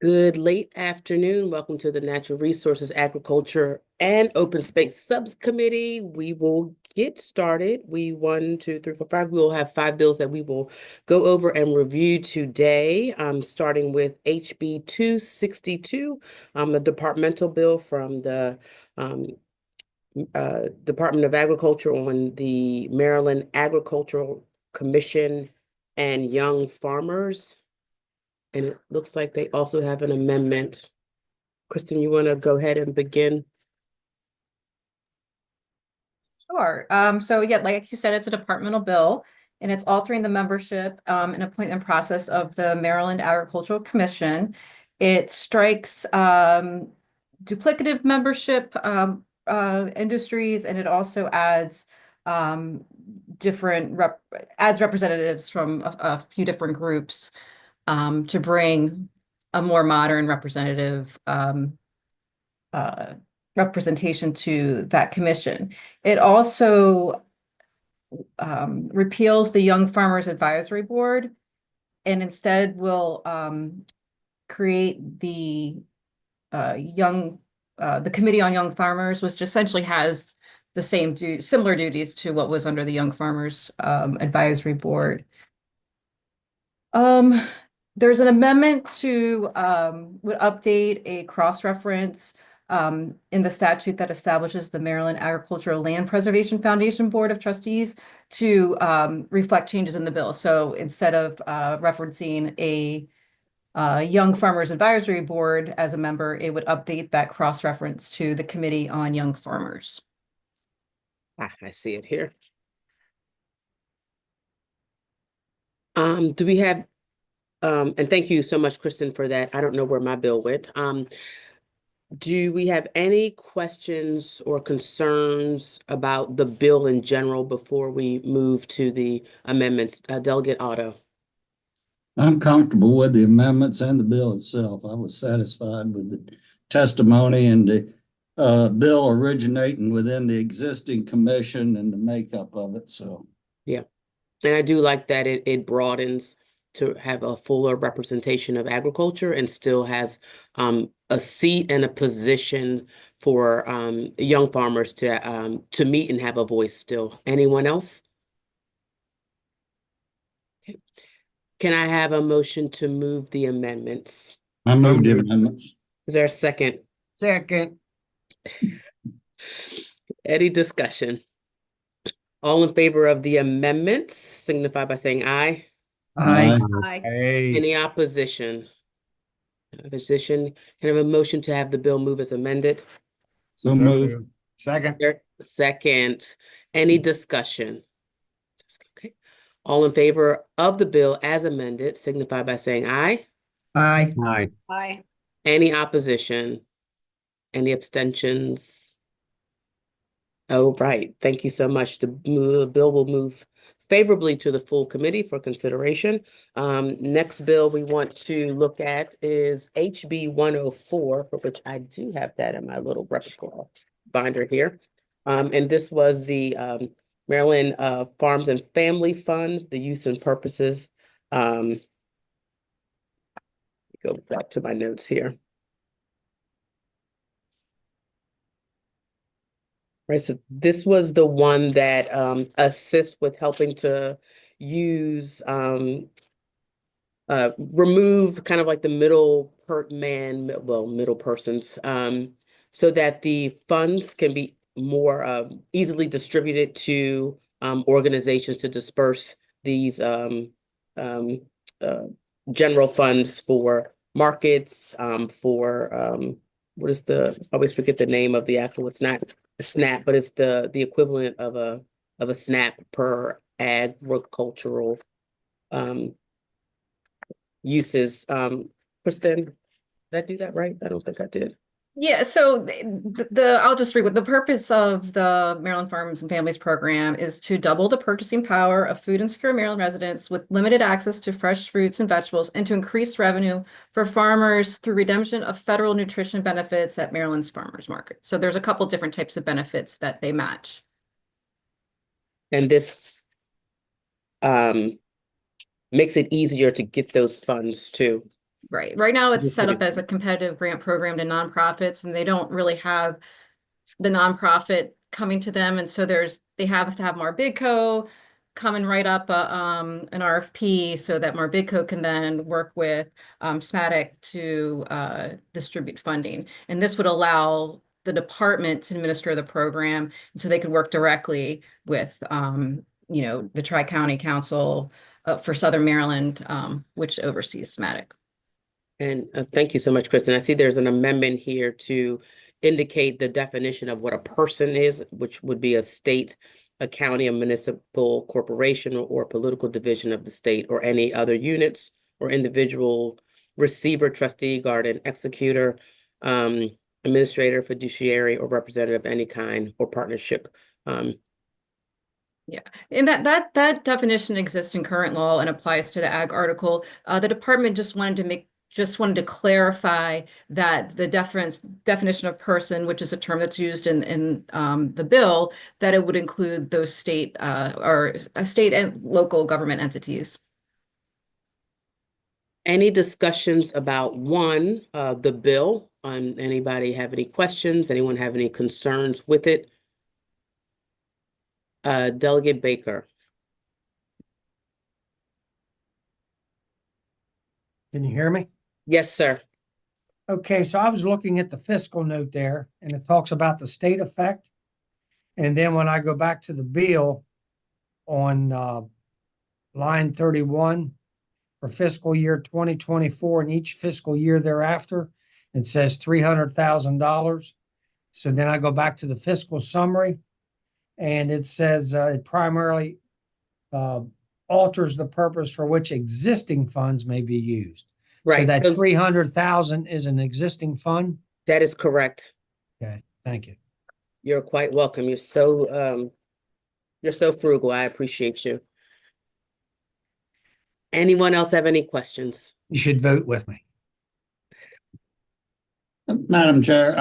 Good late afternoon. Welcome to the Natural Resources, Agriculture, and Open Space Subcommittee. We will get started. We will have 5 bills that we will go over and review today. Starting with HB 262, the departmental bill from the Department of Agriculture on the Maryland Agricultural Commission and Young Farmers. And it looks like they also have an amendment. Kristen, you want to go ahead and begin? Sure. So yeah, like you said, it's a departmental bill and it's altering the membership and appointment process of the Maryland Agricultural Commission. It strikes duplicative membership industries, and it also adds representatives from a few different groups to bring a more modern representative representation to that commission. It also repeals the Young Farmers Advisory Board and instead will create the Committee on Young Farmers, which essentially has the similar duties to what was under the Young Farmers Advisory Board. There's an amendment to would update a cross-reference in the statute that establishes the Maryland Agricultural Land Preservation Foundation Board of Trustees to reflect changes in the bill. So instead of referencing a Young Farmers Advisory Board as a member, it would update that cross-reference to the Committee on Young Farmers. I see it here. Do we have, and thank you so much, Kristen, for that. I don't know where my bill went. Do we have any questions or concerns about the bill in general before we move to the amendments? Delegate Otto. I'm comfortable with the amendments and the bill itself. I was satisfied with the testimony and the bill originating within the existing commission and the makeup of it. So, yeah. And I do like that it broadens to have a fuller representation of agriculture and still has a seat and a position for young farmers to meet and have a voice still. Anyone else? Okay. Can I have a motion to move the amendments? I move the amendments. Is there a second? Second. Any discussion? All in favor of the amendments signify by saying aye. Aye. Aye. Any opposition? Opposition. Can I have a motion to have the bill move as amended? So move. Second. Second. Any discussion? Okay. All in favor of the bill as amended signify by saying aye. Aye. Aye. Aye. Any opposition? Any abstentions? Oh, right. Thank you so much. The bill will move favorably to the full committee for consideration. Next bill we want to look at is HB 104, for which I do have that in my little repertoire binder here. And this was the Maryland Farms and Family Fund, the use and purposes. Go back to my notes here. Right, so this was the one that assists with helping to use remove kind of like the middle persons so that the funds can be more easily distributed to organizations to disperse these general funds for markets, for what is I always forget the name of the actual, it's not a SNAP, but it's the equivalent of a SNAP per agricultural uses. Kristen, did I do that right? I don't think I did. Yeah, so I'll just read what the purpose of the Maryland Farms and Families Program is: to double the purchasing power of food insecure Maryland residents with limited access to fresh fruits and vegetables, and to increase revenue for farmers through redemption of federal nutrition benefits at Maryland's farmers market. So there's a couple different types of benefits that they match. And this makes it easier to get those funds too. Right. Right now, it's Just set up kidding. as a competitive grant program to nonprofits, and they don't really have the nonprofit coming to them. And so they have to have Marbidco come and write up an RFP so that Marbidco can then work with SMATIC to distribute funding. And this would allow the department to administer the program, and so they could work directly with the Tri-County Council for Southern Maryland, which oversees SMATIC. And thank you so much, Kristen. I see there's an amendment here to indicate the definition of what a person is, which would be a state, a county, a municipal corporation, or political division of the state, or any other units or individual receiver, trustee, guardian, executor, administrator, fiduciary, or representative of any kind, or partnership. Yeah, and that definition exists in current law and applies to the ag article. The department just wanted to clarify that the definition of person, which is a term that's used in the bill, that it would include those state and local government entities. Any discussions about the bill? Anybody have any questions? Anyone have any concerns with it? Delegate Baker. Can you hear me? Yes, sir. Okay, so I was looking at the fiscal note there, and it talks about the state effect. And then when I go back to the bill on line 31 for fiscal year 2024 and each fiscal year thereafter, it says $300,000. So then I go back to the fiscal summary, and it says it primarily alters the purpose for which existing funds may be used. So Right. that So 300,000 is an existing fund? that is correct. Okay, thank you. You're quite welcome. You're so frugal. I appreciate you. Anyone else have any questions? You should vote with me. Madam Chair,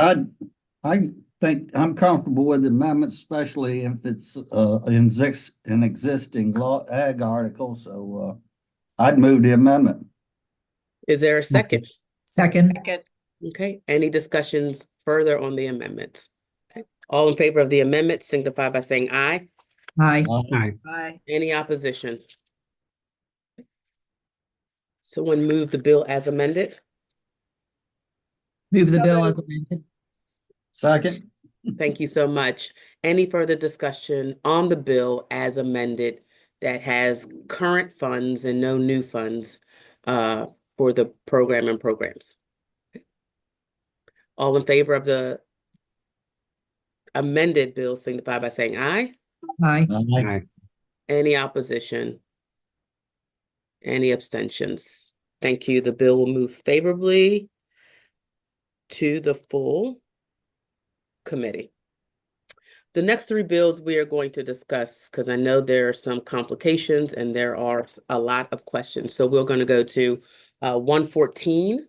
I think I'm comfortable with the amendment, especially if it's an existing law ag article. So I'd move the amendment. Is there a second? Second. Okay. Any discussions further on the amendments? Okay. All in favor of the amendment signify by saying aye. Aye. Aye. Any opposition? Someone move the bill as amended. Move the So bill as moved. amended. Second. Thank you so much. Any further discussion on the bill as amended that has current funds and no new funds for the program and programs? All in favor of the amended bill signify by saying aye. Aye. Aye. Any opposition? Any abstentions? Thank you. The bill will move favorably to the full committee. The next three bills we are going to discuss, because I know there are some complications and there are a lot of questions. So we're going to go to 114.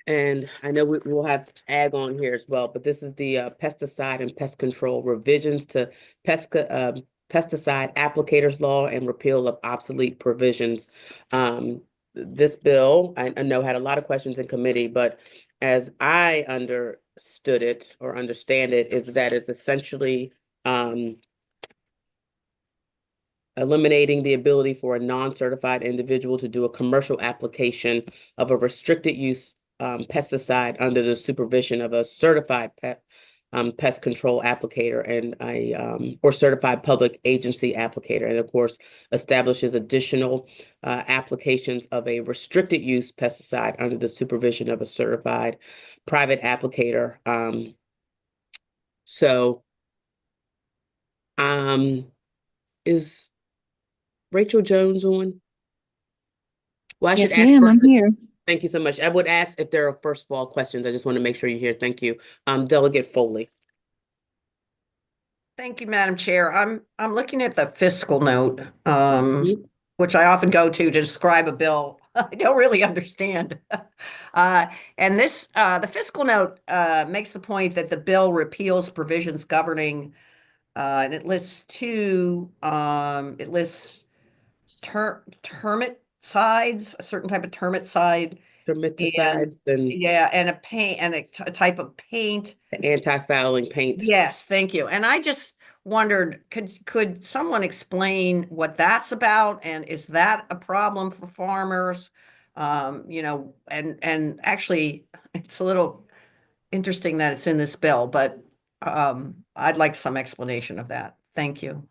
And I know we'll have ag on here as well, but this is the pesticide and pest control revisions to pesticide applicators law and repeal of obsolete provisions. This bill, I know had a lot of questions in committee, but as I understood it or understand it, is that it's essentially eliminating the ability for a non-certified individual to do a commercial application of a restricted use pesticide under the supervision of a certified pest control applicator and or certified public agency applicator, and of course establishes additional applications of a restricted use pesticide under the supervision of a certified private applicator. Is Rachel Jones on? Well, I should Yes, ask ma'am, I'm first. here. Thank you so much. I would ask if there are first of all questions. I just want to make sure you're here. Thank you. Delegate Foley. Thank you, Madam Chair. I'm looking at the fiscal note, Mhm. which I often go to describe a bill I don't really understand. And the fiscal note makes the point that the bill repeals provisions governing, and it lists two, it lists termit termicides, a certain type of termicide. Termiticides and Yeah, and a paint and a type of paint. anti-fouling paint. Yes, thank you. And I just wondered, could someone explain what that's about? And is that a problem for farmers? You know, and actually it's a little interesting that it's in this bill, but I'd like some explanation of that. Thank you.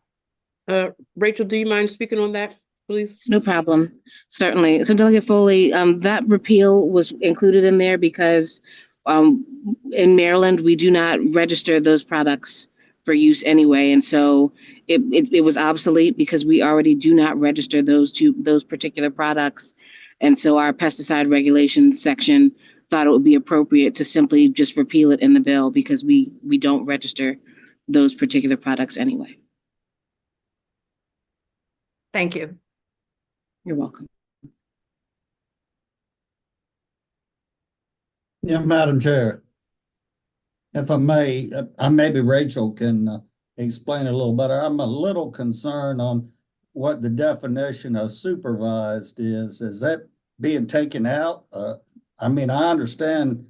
Rachel, do you mind speaking on that, please? No problem. Certainly. So Delegate Foley, that repeal was included in there because in Maryland, we do not register those products for use anyway. And so it was obsolete because we already do not register those particular products. And so our pesticide regulation section thought it would be appropriate to simply just repeal it in the bill because we don't register those particular products anyway. Thank you. You're welcome. Yeah, Madam Chair. If I may, maybe Rachel can explain a little better. I'm a little concerned on what the definition of supervised is. Is that being taken out? I mean, I understand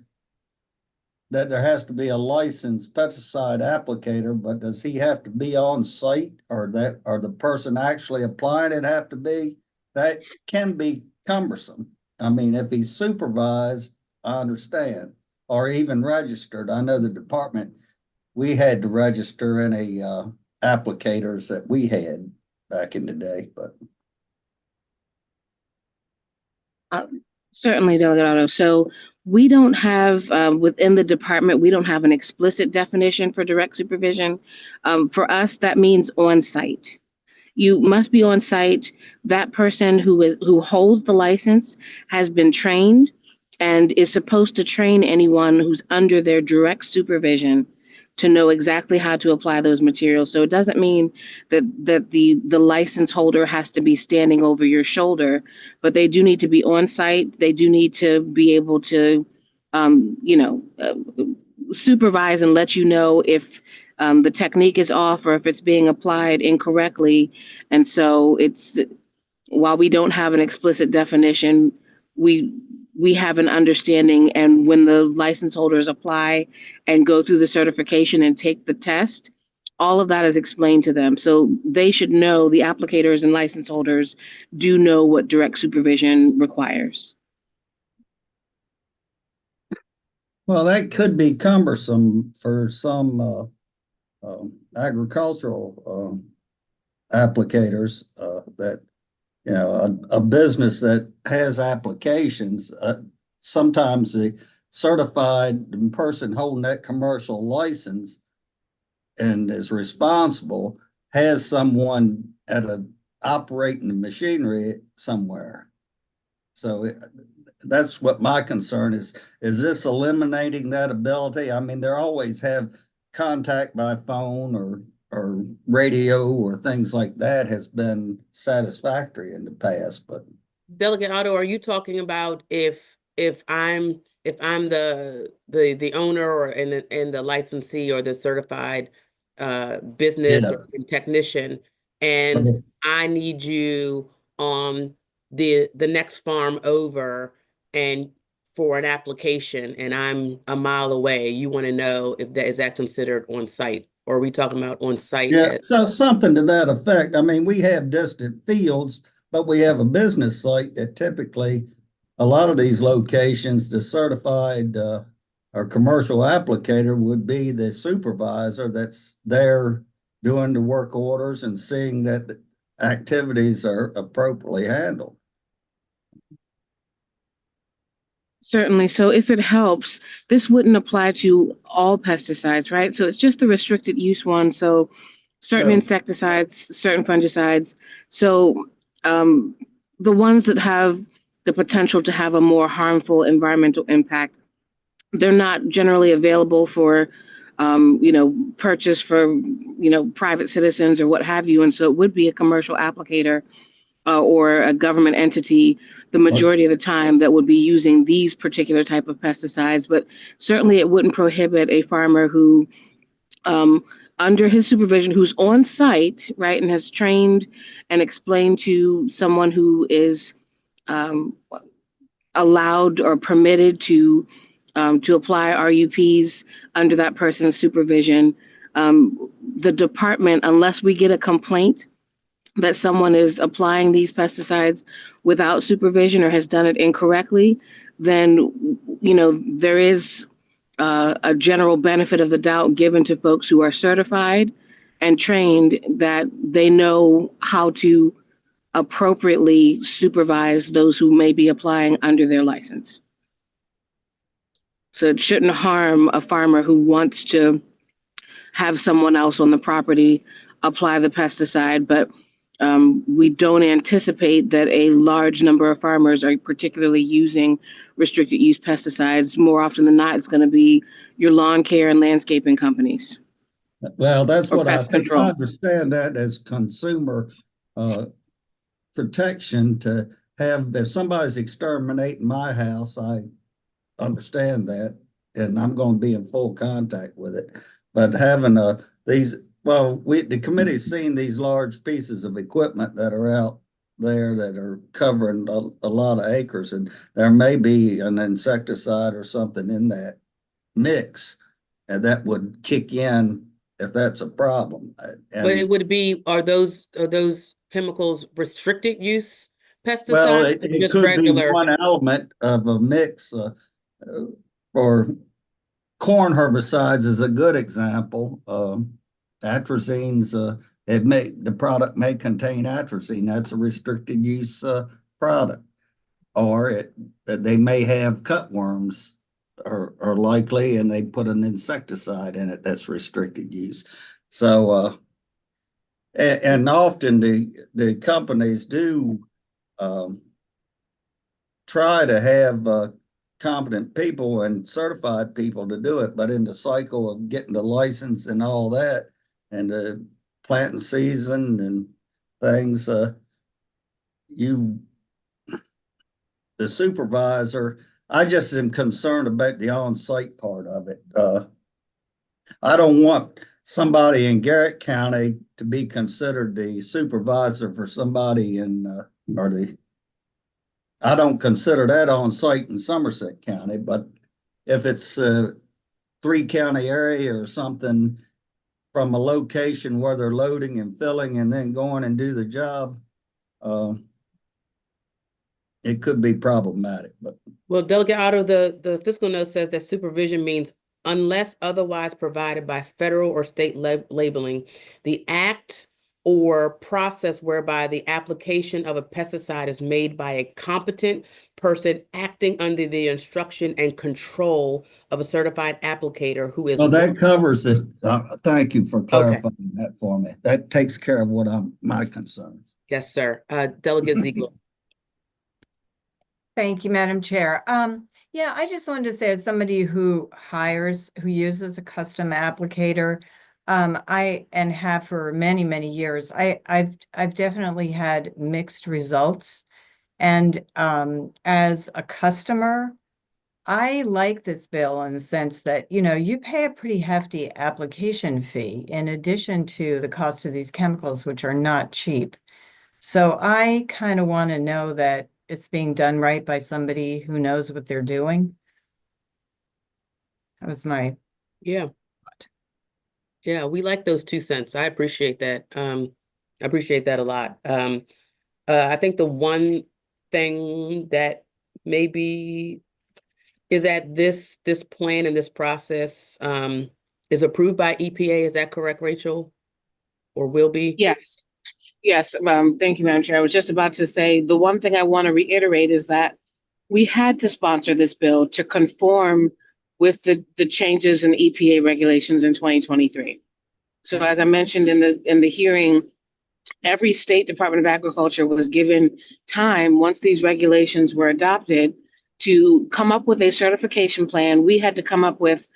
that there has to be a licensed pesticide applicator, but does he have to be on site or the person actually applying it have to be? That can be cumbersome. I mean, if he's supervised, I understand, or even registered. I know the department, we had to register any applicators that we had back in the day, but. Certainly, Delegate Otto. So we don't have, within the department, we don't have an explicit definition for direct supervision. For us, that means on site. You must be on site. That person who holds the license has been trained and is supposed to train anyone who's under their direct supervision to know exactly how to apply those materials. So it doesn't mean that the license holder has to be standing over your shoulder, but they do need to be on site. They do need to be able to, supervise and let you know if the technique is off or if it's being applied incorrectly. And so while we don't have an explicit definition, we have an understanding, and when the license holders apply and go through the certification and take the test, all of that is explained to them. So they should know, the applicators and license holders do know what direct supervision requires. Well, that could be cumbersome for some agricultural applicators that, you know, a business that has applications, sometimes the certified person holding that commercial license and is responsible has someone operating the machinery somewhere. So that's what my concern is. Is this eliminating that ability? I mean, they always have contact by phone or radio or things like that has been satisfactory in the past, but. Delegate Otto, are you talking about if I'm the owner or and the licensee or the certified business or technician, and I need you on the next farm over and for an application, and I'm a mile away, you want to know if that is considered on site? Or are we talking about on site? Yeah, so something to that effect. I mean, we have distant fields, but we have a business site that typically, a lot of these locations, the certified or commercial applicator would be the supervisor that's there doing the work orders and seeing that the activities are appropriately handled. Certainly. So if it helps, this wouldn't apply to all pesticides, right? So it's just the restricted use one. So certain insecticides, certain fungicides. So the ones that have the potential to have a more harmful environmental impact, they're not generally available for, purchase for, private citizens or what have you. And so it would be a commercial applicator or a government entity the majority of the time that would be using these particular type of pesticides. But certainly it wouldn't prohibit a farmer who, under his supervision, who's on site, right, and has trained and explained to someone who is allowed or permitted to apply RUPs under that person's supervision. The department, unless we get a complaint that someone is applying these pesticides without supervision or has done it incorrectly, then, there is a general benefit of the doubt given to folks who are certified and trained that they know how to appropriately supervise those who may be applying under their license. So it shouldn't harm a farmer who wants to have someone else on the property apply the pesticide, but we don't anticipate that a large number of farmers are particularly using restricted use pesticides. More often than not, it's going to be your lawn care and landscaping companies. Well, that's Or what I pest think. control. I understand that as consumer protection to have, if somebody's exterminating my house, I understand that, and I'm going to be in full contact with it. But having the committee's seen these large pieces of equipment that are out there that are covering a lot of acres, and there may be an insecticide or something in that mix, and that would kick in if that's a problem. But it would be, are those chemicals restricted use Well, pesticides or it just could regular? be one element of a mix, or corn herbicides is a good example. Atrazines, the product may contain atrazine. That's a restricted use product. Or they may have cutworms are likely, and they put an insecticide in it that's restricted use. So, and often the companies do try to have competent people and certified people to do it, but in the cycle of getting the license and all that, and the planting season and things, the supervisor, I just am concerned about the on-site part of it. I don't want somebody in Garrett County to be considered the supervisor for somebody I don't consider that on site in Somerset County, but if it's a 3-county area or something from a location where they're loading and filling and then going and do the job, it could be problematic. But Well, Delegate Otto, the fiscal note says that supervision means unless otherwise provided by federal or state labeling, the act or process whereby the application of a pesticide is made by a competent person acting under the instruction and control of a certified applicator who is. well, that covers it. Thank you for clarifying that for me. That takes care of my concerns. Yes, sir. Delegate Ziegler. Thank you, Madam Chair. Yeah, I just wanted to say, as somebody who uses a custom applicator, and have for many, many years, I've definitely had mixed results. And as a customer, I like this bill in the sense that, you pay a pretty hefty application fee in addition to the cost of these chemicals, which are not cheap. So I kind of want to know that it's being done right by somebody who knows what they're doing. That was my. Yeah. Yeah, we like those 2 cents. I appreciate that. I appreciate that a lot. I think the one thing that maybe is that this plan and this process is approved by EPA. Is that correct, Rachel? Or will be? Yes. Yes. Thank you, Madam Chair. I was just about to say, the one thing I want to reiterate is that we had to sponsor this bill to conform with the changes in EPA regulations in 2023. So as I mentioned in the hearing, every state Department of Agriculture was given time once these regulations were adopted to come up with a certification plan. We had to come up with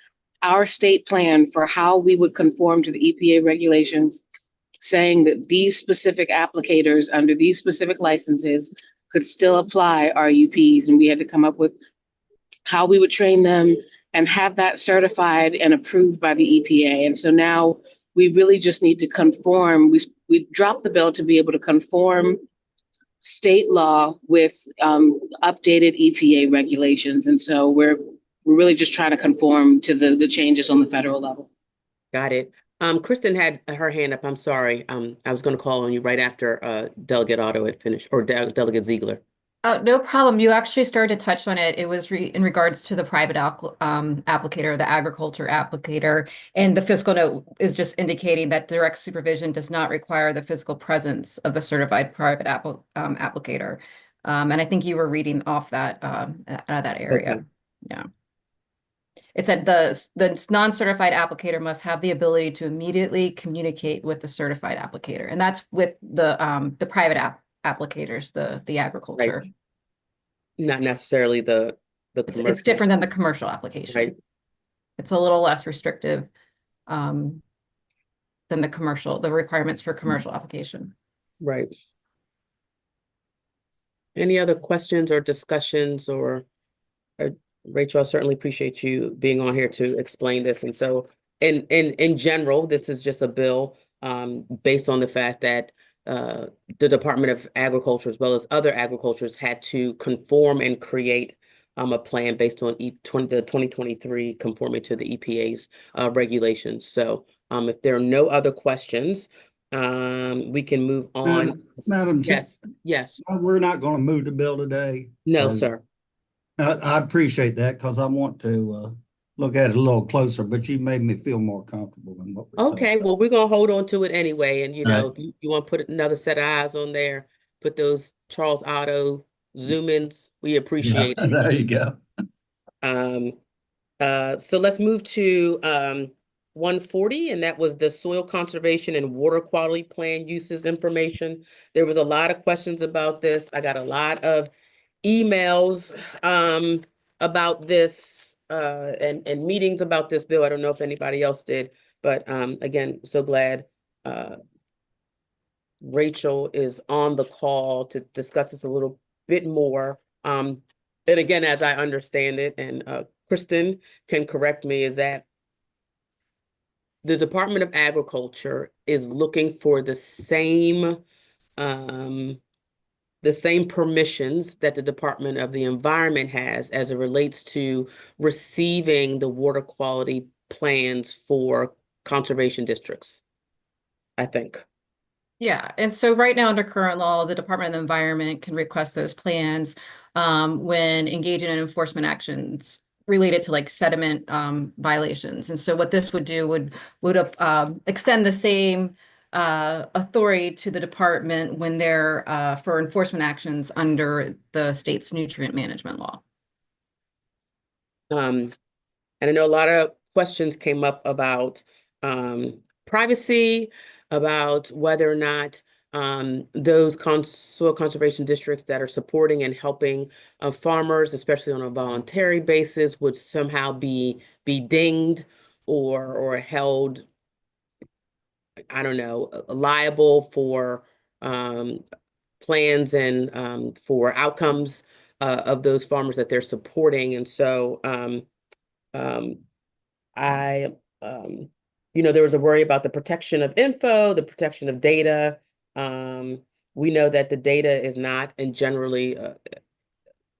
our state plan for how we would conform to the EPA regulations, saying that these specific applicators under these specific licenses could still apply RUPs, and we had to come up with how we would train them and have that certified and approved by the EPA. And so now we really just need to conform. We dropped the bill to be able to conform state law with updated EPA regulations. And so we're really just trying to conform to the changes on the federal level. Got it. Kristen had her hand up. I'm sorry. I was going to call on you right after Delegate Otto had finished, or Delegate Ziegler. No problem. You actually started to touch on it. It was in regards to the private applicator, the agriculture applicator, and the fiscal note is just indicating that direct supervision does not require the physical presence of the certified private applicator. And I think you were reading off that out of that area. Okay. Yeah. It said the non-certified applicator must have the ability to immediately communicate with the certified applicator, and that's with the private applicators, the agriculture. Right. Not necessarily the commercial. It's different than the commercial application. Right. It's a little less restrictive than the requirements for commercial application. Right. Any other questions or discussions or Rachel, I certainly appreciate you being on here to explain this. And so in general, this is just a bill based on the fact that the Department of Agriculture, as well as other agricultures, had to conform and create a plan based on the 2023 conforming to the EPA's regulations. So if there are no other questions, we can move on. Madam Chair, Yes. we're not going to move the bill today. No, sir. I appreciate that because I want to look at it a little closer, but you made me feel more comfortable in what we're Okay, well, we're gonna hold on to it anyway, and you All know, if you want to put another set of eyes on there, put those Charles Otto zoom ins, we appreciate it. There you go. So let's move to 140, and that was the soil conservation and water quality plan uses information. There was a lot of questions about this. I got a lot of emails about this and meetings about this bill. I don't know if anybody else did, but again, so glad Rachel is on the call to discuss this a little bit more. And again, as I understand it, and Kristen can correct me, is that the Department of Agriculture is looking for the same permissions that the Department of the Environment has as it relates to receiving the water quality plans for conservation districts, I think. Yeah, and so right now under current law, the Department of the Environment can request those plans when engaging in enforcement actions related to like sediment violations. And so what this would do would extend the same authority to the department when they're for enforcement actions under the state's nutrient management law. And I know a lot of questions came up about privacy, about whether or not those soil conservation districts that are supporting and helping farmers, especially on a voluntary basis, would somehow be dinged or held, I don't know, liable for plans and for outcomes of those farmers that they're supporting. And so there was a worry about the protection of info, the protection of data. We know that the data is not and generally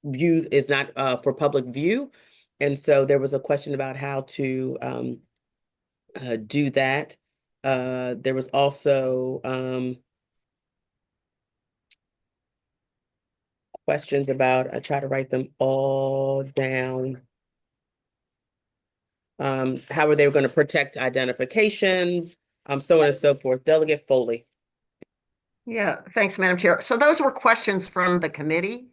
is not for public view. And so there was a question about how to do that. There was also questions about, I try to write them all down. How are they going to protect identifications, so on and so forth. Delegate Foley. Yeah, thanks, Madam Chair. So those were questions from the committee?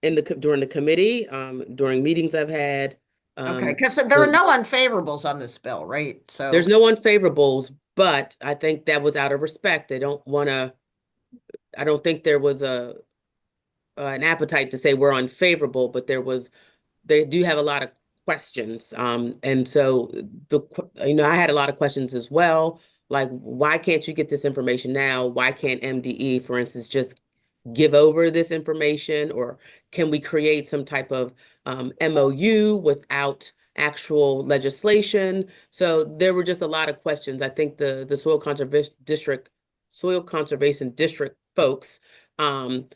During the committee, during meetings I've had. Okay, because there are no unfavorables on this bill, right? So there's no unfavorables, but I think that was out of respect. I don't think there was an appetite to say we're unfavorable, but they do have a lot of questions. And so I had a lot of questions as well. Like, why can't you get this information now? Why can't MDE, for instance, just give over this information? Or can we create some type of MOU without actual legislation? So there were just a lot of questions. I think the soil conservation district folks um,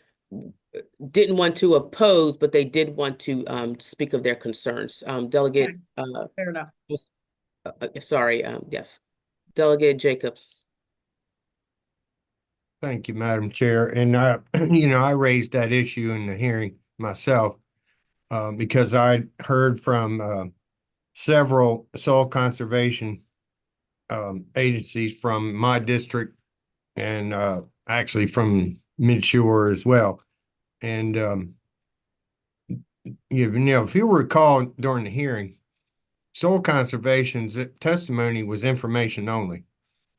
didn't want to oppose, but they did want to speak of their concerns. Delegate, Fair enough. sorry, yes, Delegate Jacobs. Thank you, Madam Chair. And, I raised that issue in the hearing myself because I heard from several soil conservation agencies from my district and actually from Midshore as well. And, if you recall during the hearing, soil conservation's testimony was information only.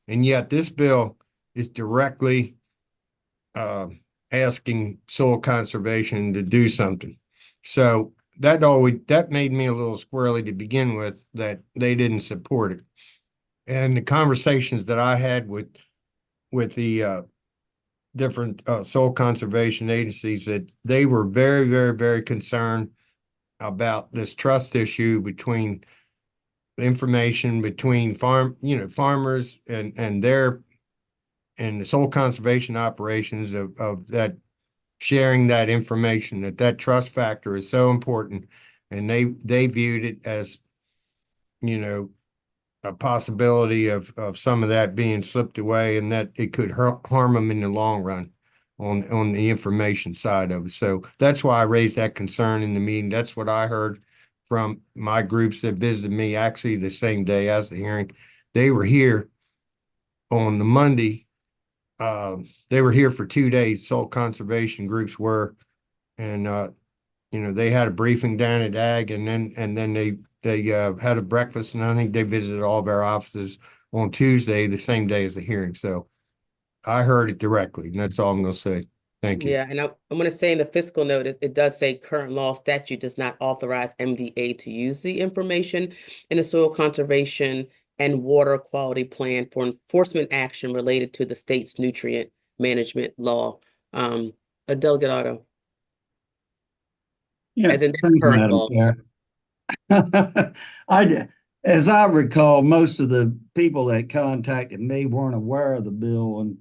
And yet this bill is directly asking soil conservation to do something. So that made me a little squirrely to begin with, that they didn't support it. And the conversations that I had with the different soil conservation agencies, that they were very, very, very concerned about this trust issue between information between farmers and the soil conservation operations of that, sharing that information, that trust factor is so important. And they viewed it as, a possibility of some of that being slipped away, and that it could harm them in the long run on the information side of it. So that's why I raised that concern in the meeting. That's what I heard from my groups that visited me actually the same day as the hearing. They were here on the Monday. They were here for 2 days. Soil conservation groups were, and they had a briefing down at Ag, and then they had a breakfast, and I think they visited all of our offices on Tuesday, the same day as the hearing. So I heard it directly, and that's all I'm going to say. Thank you. Yeah, and I'm going to say in the fiscal note, it does say current law statute does not authorize MDA to use the information in a soil conservation and water quality plan for enforcement action related to the state's nutrient management law. A Delegate Otto, Yeah, as in thank you, current Madam law. Chair. As I recall, most of the people that contacted me weren't aware of the bill, and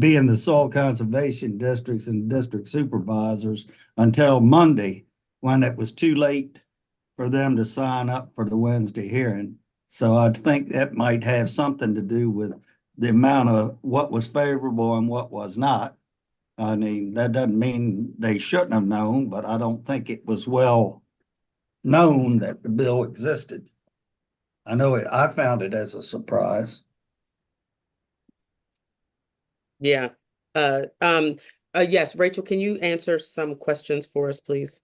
being the soil conservation districts and district supervisors until Monday, when it was too late for them to sign up for the Wednesday hearing. So I think that might have something to do with the amount of what was favorable and what was not. I mean, that doesn't mean they shouldn't have known, but I don't think it was well known that the bill existed. I know I found it as a surprise. Yeah. Yes, Rachel, can you answer some questions for us, please?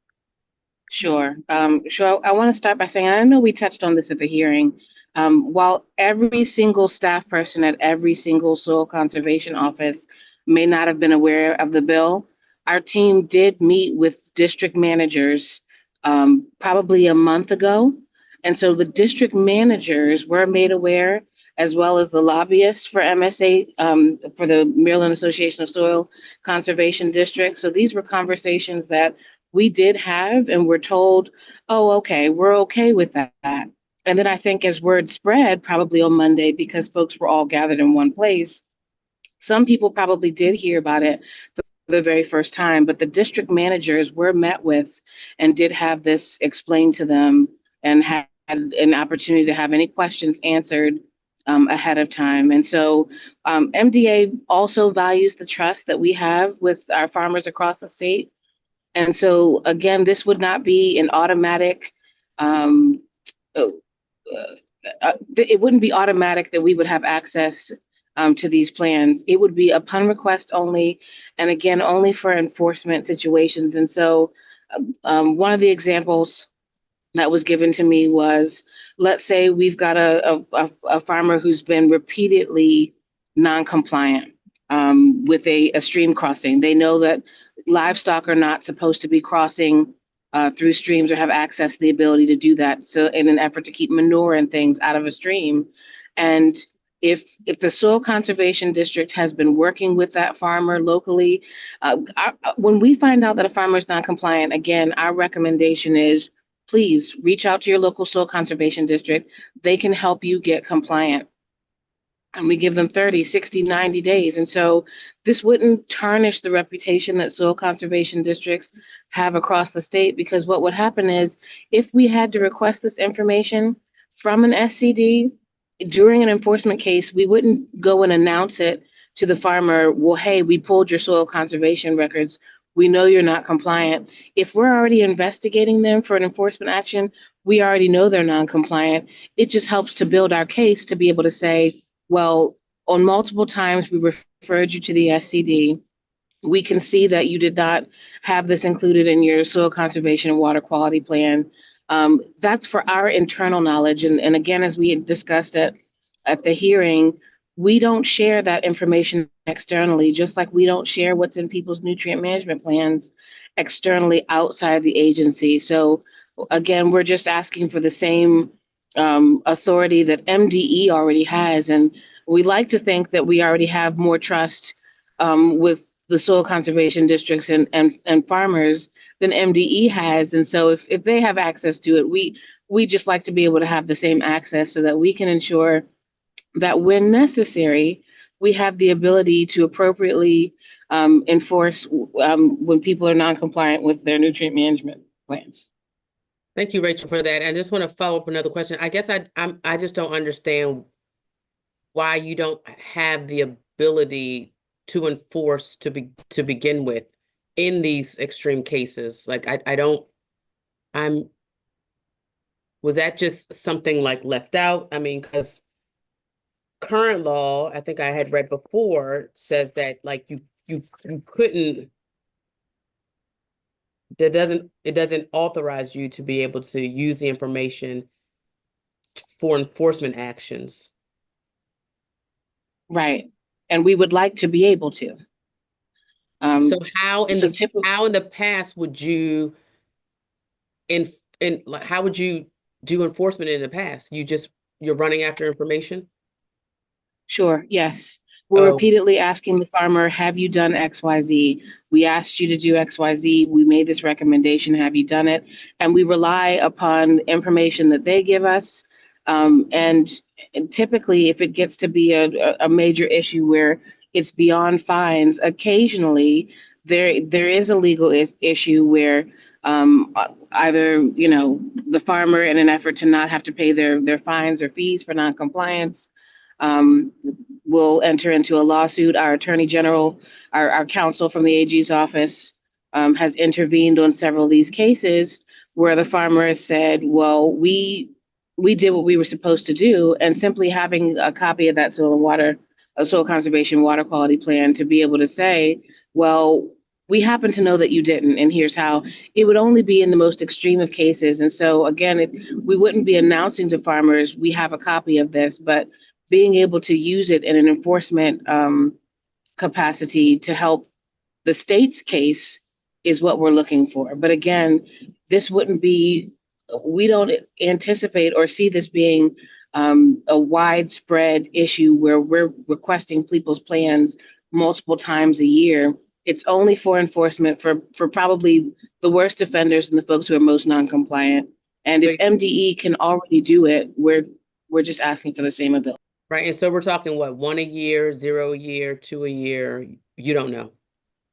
Sure. I want to start by saying, I know we touched on this at the hearing. While every single staff person at every single soil conservation office may not have been aware of the bill, our team did meet with district managers probably a month ago. And so the district managers were made aware, as well as the lobbyists for MSA, for the Maryland Association of Soil Conservation Districts. So these were conversations that we did have, and we're told, oh, okay, we're okay with that. And then I think as word spread, probably on Monday, because folks were all gathered in one place, some people probably did hear about it for the very first time, but the district managers were met with and did have this explained to them and had an opportunity to have any questions answered ahead of time. And so MDA also values the trust that we have with our farmers across the state. And so, again, this would not be an automatic, it wouldn't be automatic that we would have access to these plans. It would be upon request only, and again, only for enforcement situations. And so one of the examples that was given to me was, let's say we've got a farmer who's been repeatedly non-compliant with a stream crossing. They know that livestock are not supposed to be crossing through streams or have access to the ability to do that. So in an effort to keep manure and things out of a stream. And if the soil conservation district has been working with that farmer locally, when we find out that a farmer is non-compliant, again, our recommendation is please reach out to your local soil conservation district. They can help you get compliant. and we give them 30, 60, 90 days. And so this wouldn't tarnish the reputation that soil conservation districts have across the state, because what would happen is if we had to request this information from an SCD during an enforcement case, we wouldn't go and announce it to the farmer, well, hey, we pulled your soil conservation records. We know you're not compliant. If we're already investigating them for an enforcement action, we already know they're non-compliant. It just helps to build our case to be able to say, well, on multiple times we referred you to the SCD. We can see that you did not have this included in your soil conservation and water quality plan. That's for our internal knowledge. And again, as we had discussed at the hearing, we don't share that information externally, just like we don't share what's in people's nutrient management plans externally outside of the agency. So again, we're just asking for the same authority that MDE already has. And we like to think that we already have more trust with the soil conservation districts and farmers than MDE has. And so if they have access to it, we just like to be able to have the same access so that we can ensure that when necessary, we have the ability to appropriately enforce when people are non-compliant with their nutrient management plans. Thank you, Rachel, for that. I just want to follow up another question. I guess I just don't understand why you don't have the ability to enforce to begin with in these extreme cases. Like was that just something like left out? I mean, because current law, I think I had read before, says that like you couldn't, it doesn't authorize you to be able to use the information for enforcement actions. Right. And we would like to be able to. So how in so the past would you how would you do enforcement in the past? You're running after information? Sure, yes. We're Oh. repeatedly asking the farmer, have you done XYZ? We asked you to do XYZ. We made this recommendation. Have you done it? And we rely upon information that they give us. And typically, if it gets to be a major issue where it's beyond fines, occasionally there is a legal issue where either, the farmer, in an effort to not have to pay their fines or fees for noncompliance, will enter into a lawsuit. Our attorney general, our counsel from the AG's office, has intervened on several of these cases where the farmer has said, well, we did what we were supposed to do, and simply having a copy of that soil conservation water quality plan to be able to say, well, we happen to know that you didn't, and here's how. It would only be in the most extreme of cases. And so again, we wouldn't be announcing to farmers, we have a copy of this, but being able to use it in an enforcement capacity to help the state's case is what we're looking for. But again, we don't anticipate or see this being a widespread issue where we're requesting people's plans multiple times a year. It's only for enforcement for probably the worst offenders and the folks who are most non-compliant. And if MDE can already do it, we're just asking for the same ability. Right. And so we're talking what, 1 a year, 0 a year, 2 a year? You don't know.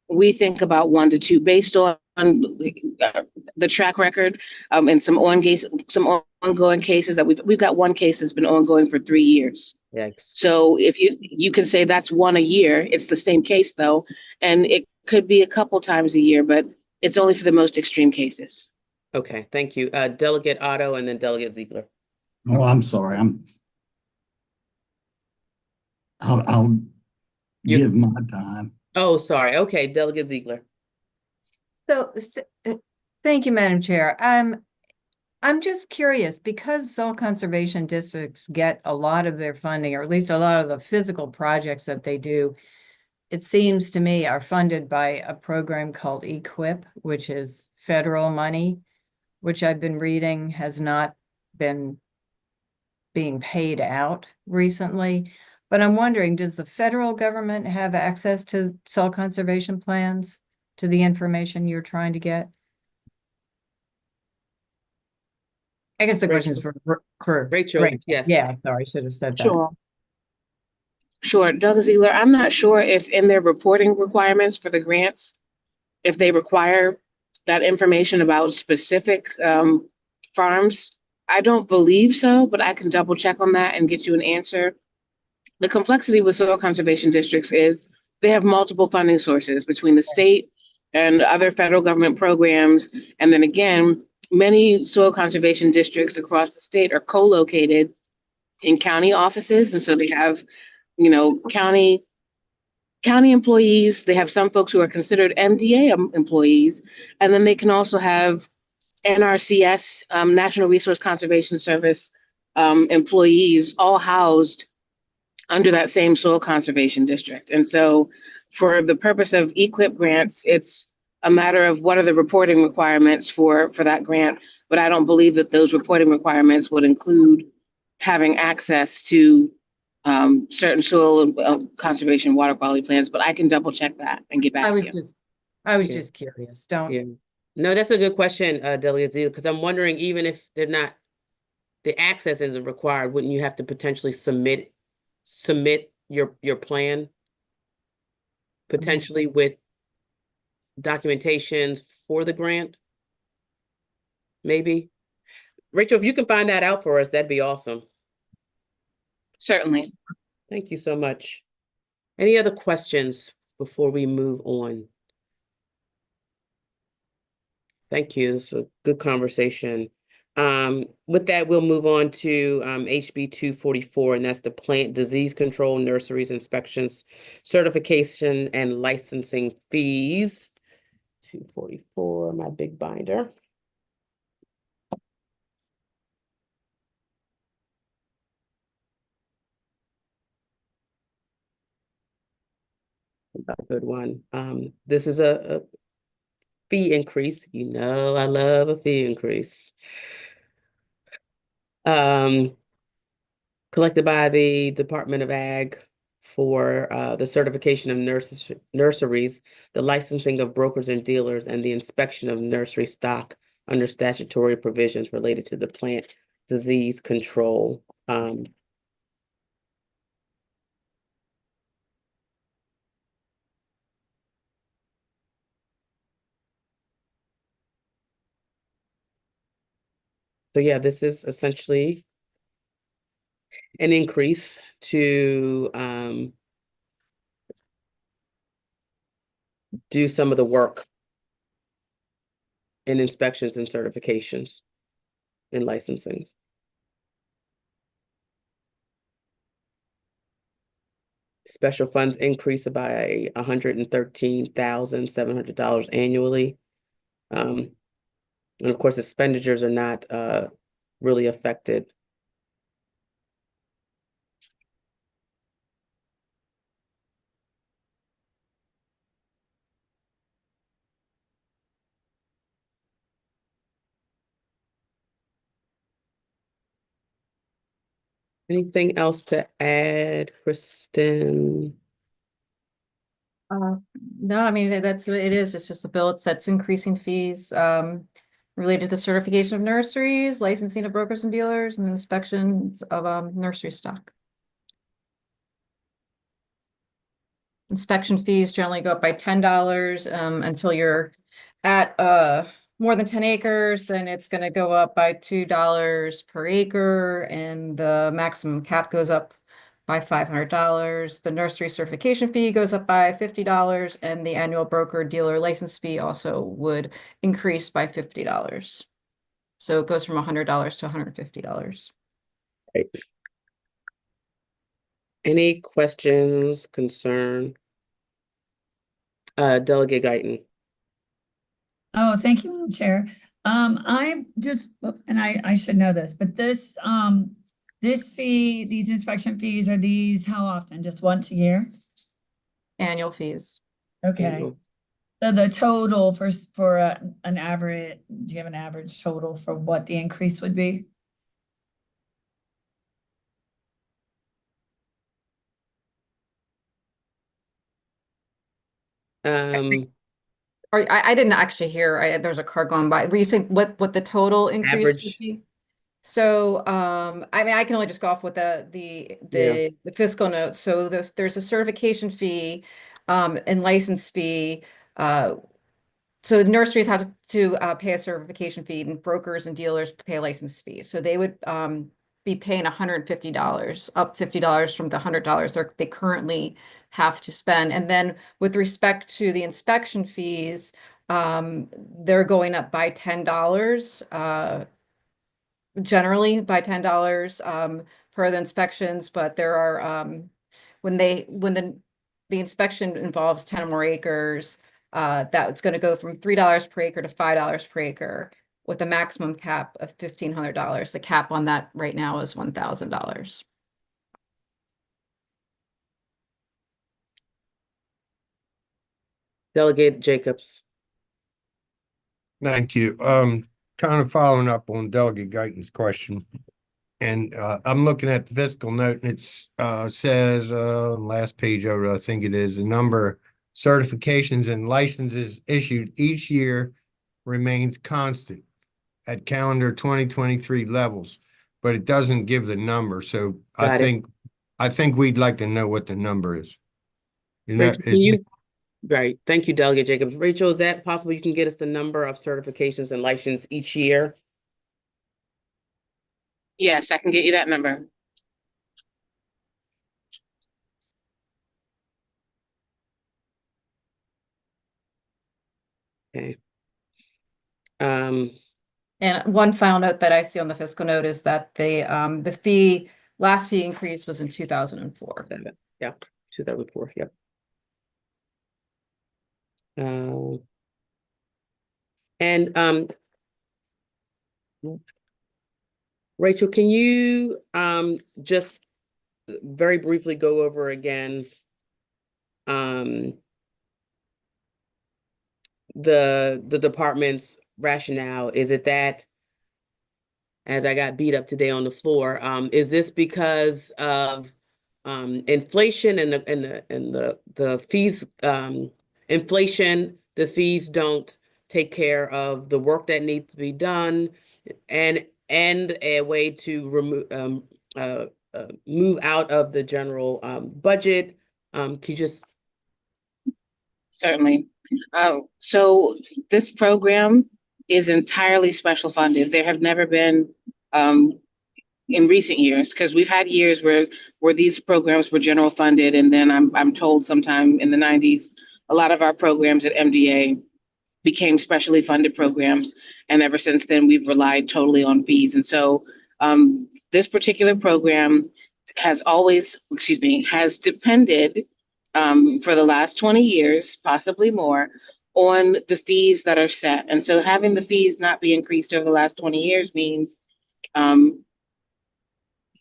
We think about 1 to 2 based on the track record and some ongoing cases that we've got. One case that's been ongoing for 3 years. Yikes. So if you can say that's 1 a year, it's the same case though, and it could be a couple times a year, but it's only for the most extreme cases. Okay, thank you. Delegate Otto and then Delegate Ziegler. Oh, I'm sorry. I'll give my time. Oh, sorry. Okay, Delegate Ziegler. So, thank you, Madam Chair. I'm just curious, because soil conservation districts get a lot of their funding, or at least a lot of the physical projects that they do, it seems to me are funded by a program called EQIP, which is federal money, which I've been reading has not been being paid out recently. But I'm wondering, does the federal government have access to soil conservation plans, to the information you're trying to get? I guess the question is for Rachel, yes. Yeah, sorry, I should have said that. Sure. Sure, Doug Ziegler, I'm not sure if in their reporting requirements for the grants, if they require that information about specific farms. I don't believe so, but I can double check on that and get you an answer. The complexity with soil conservation districts is they have multiple funding sources between the state and other federal government programs. And then again, many soil conservation districts across the state are co-located in county offices. And so they have, you know, county employees. They have some folks who are considered MDA employees. And then they can also have NRCS, National Resource Conservation Service employees, all housed under that same soil conservation district. And so for the purpose of EQIP grants, it's a matter of what are the reporting requirements for that grant. But I don't believe that those reporting requirements would include having access to certain soil conservation water quality plans. But I can double check that and get back to you. I was Yeah. just curious. Don't. Yeah. No, that's a good question, Delegate Zeal, because I'm wondering, even if they're not, the access isn't required, wouldn't you have to potentially submit your plan? Potentially with documentations for the grant? Maybe. Rachel, if you can find that out for us, that'd be awesome. Certainly. Thank you so much. Any other questions before we move on? Thank you. This is a good conversation. With that, we'll move on to HB 244, and that's the plant disease control, nurseries, inspections, certification, and licensing fees. 244, my big binder. A good one. This is a fee increase. You know, I love a fee increase. Collected by the Department of Ag for the certification of nurseries, the licensing of brokers and dealers, and the inspection of nursery stock under statutory provisions related to the plant disease control. So yeah, this is essentially an increase to do some of the work in inspections and certifications and licensing. Special funds increase by $113,700 annually. And of course, expenditures are not really affected. Anything else to add, Kristen? No, I mean, that's what it is. It's just a bill. It sets increasing fees related to certification of nurseries, licensing of brokers and dealers, and inspections of nursery stock. Inspection fees generally go up by $10 until you're at more than 10 acres, then it's going to go up by $2 per acre, and the maximum cap goes up by $500. The nursery certification fee goes up by $50, and the annual broker dealer license fee also would increase by $50. So it goes from $100 to $150. Right. Any questions, concern? Delegate Guyton. Oh, thank you, Madam Chair. I just, and I should know this, but this fee, these inspection fees, are these how often? Just once a year? Annual fees. Okay. Annual. So the total for an average, do you have an average total for what the increase would be? I didn't actually hear. There's a car going by. Were you saying what the total increase would Average. be? So, I mean, I can only just go off with the fiscal notes. So there's a certification fee, and license fee. So nurseries have to pay a certification fee, and brokers and dealers pay a license fee. So they would be paying $150, up $50 from the $100 they currently have to spend. And then with respect to the inspection fees, they're going up by $10, generally by $10 per the inspections, but there are when the inspection involves 10 or more acres, that's going to go from $3 per acre to $5 per acre with a maximum cap of $1,500. The cap on that right now is $1,000. Delegate Jacobs. Thank you. Kind of following up on Delegate Guyton's question. And I'm looking at the fiscal note, and it's says last page over, I think it is, the number of certifications and licenses issued each year remains constant at calendar 2023 levels, but it doesn't give the number. So Got it. I think we'd like to know what the number is. Rachel, can you? Right. Thank you, Delegate Jacobs. Rachel, is that possible? You can get us the number of certifications and license each year? Yes, I can get you that number. Okay. And one final note that I see on the fiscal note is that the last fee increase was in 2004. 2004. Yep. Rachel, can you just very briefly go over again the department's rationale? Is it that, as I got beat up today on the floor, is this because of inflation and the fees, inflation, the fees don't take care of the work that needs to be done, and a way to remove move out of the general budget? Can you just? Certainly. So this program is entirely special funded. There have never been in recent years, because we've had years where these programs were general funded, and then I'm told sometime in the 90s, a lot of our programs at MDA became specially funded programs, and ever since then we've relied totally on fees. And so this particular program has depended for the last 20 years, possibly more, on the fees that are set. And so having the fees not be increased over the last 20 years means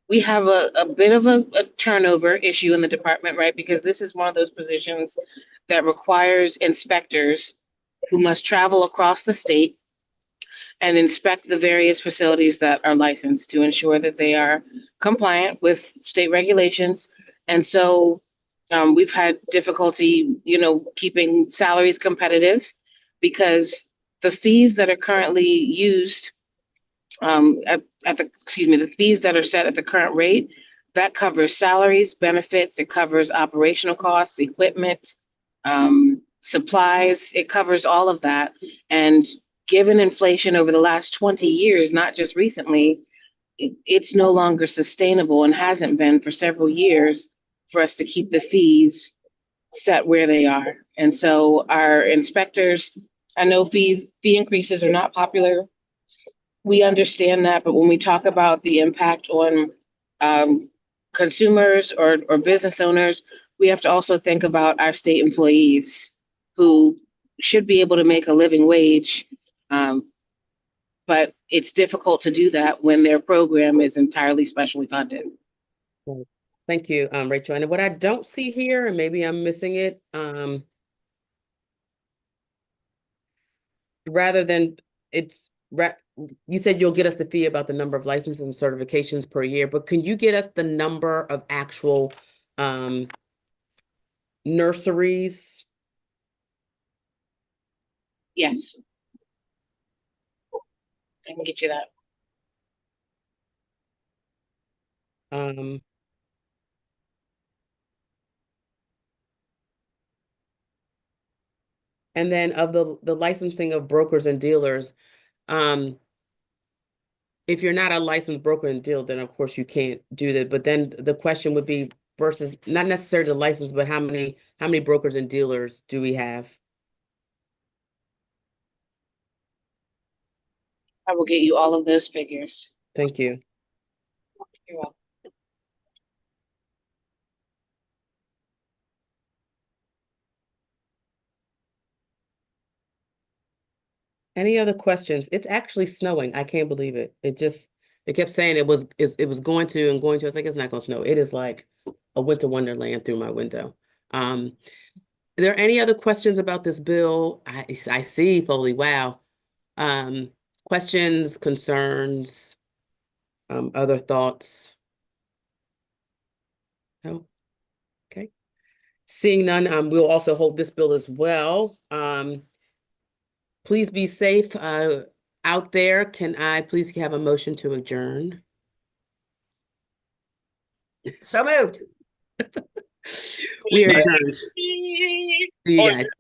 we have a bit of a turnover issue in the department, right? Because this is one of those positions that requires inspectors who must travel across the state and inspect the various facilities that are licensed to ensure that they are compliant with state regulations. And so we've had difficulty, keeping salaries competitive, because the fees that are currently used the fees that are set at the current rate, that covers salaries, benefits, it covers operational costs, equipment, supplies, it covers all of that. And given inflation over the last 20 years, not just recently, it's no longer sustainable, and hasn't been for several years, for us to keep the fees set where they are. And so our inspectors, I know fee increases are not popular. We understand that, but when we talk about the impact on consumers or business owners, we have to also think about our state employees who should be able to make a living wage. But it's difficult to do that when their program is entirely specially funded. Thank you, Rachel. And what I don't see here, and maybe I'm missing it, rather than you said you'll get us the fee about the number of licenses and certifications per year, but can you get us the number of actual nurseries? Yes. I can get you that. Um, and then of the licensing of brokers and dealers, if you're not a licensed broker and dealer, then of course you can't do that. But then the question would be versus not necessarily the license, but how many brokers and dealers do we have? I will get you all of those figures. Thank you. You're welcome. Any other questions? It's actually snowing. I can't believe it. It kept saying it was going to and going to. I was like, it's not gonna snow. It is like a winter wonderland through my window. Are there any other questions about this bill? I see, Foley. Wow. Questions, concerns, other thoughts? No? Okay. Seeing none, we'll also hold this bill as well. Please be safe out there. Can I please have a motion to adjourn? So moved. We are adjourned. See you guys.